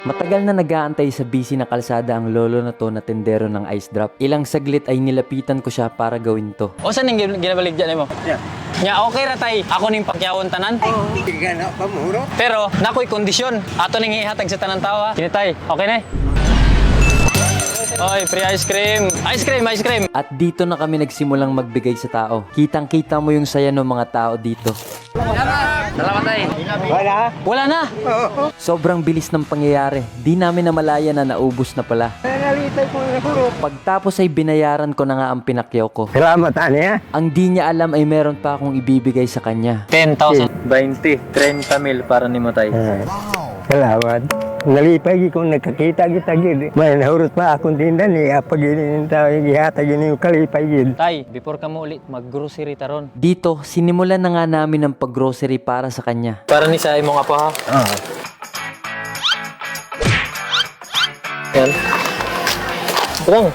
Matagal na nag-aantay sa busy na kalsada ang lolo na to na tendero ng ice drop. Ilang saglit ay nilapitan ko siya para gawin to. O saan yung ginabaligyan mo? Yeah. Nya okay ra tay. Ako ning pakyawon tanan. Hindi ka na pamuro. Pero nakoy kondisyon. Ato ning ihatag sa tanan tawa. Kini tay. Okay na? Oy, free ice cream. Ice cream, ice cream. At dito na kami nagsimulang magbigay sa tao. Kitang-kita mo yung saya ng mga tao dito. Salamat tay. Wala. Wala na. Oo. Sobrang bilis ng pangyayari. Di namin namalaya na naubos na pala. Nalitay ko na puro. Pagtapos ay binayaran ko na nga ang pinakyaw ko. Salamat, Anya. Ang di niya alam ay meron pa akong ibibigay sa kanya. 10,000. 20, 30 mil para ni Matay. Salamat. Nalipay ko nakakita kita gid. May nahurot pa akong tindan ni apag ini tao gihatag ini kalipay gid. Tay, before ka mo ulit mag-grocery taron. Dito, sinimulan na nga namin ang pag-grocery para sa kanya. Para ni sa imong apo ha. Yan. Bang.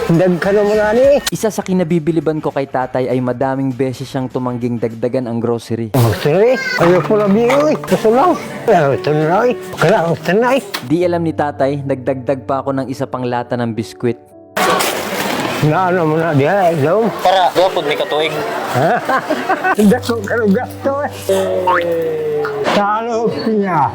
Dagkan mo na ni. Isa sa kinabibiliban ko kay tatay ay madaming beses siyang tumangging dagdagan ang grocery. Oh, sorry. Ayo ko labi oy. Kasulong. Ito na oy. Kala ito na oy. Di alam ni tatay, nagdagdag pa ako ng isa pang lata ng biskwit. Naano mo na diha ilom. Para duapod may katuig. Dako ka ng gasto eh. Talo niya.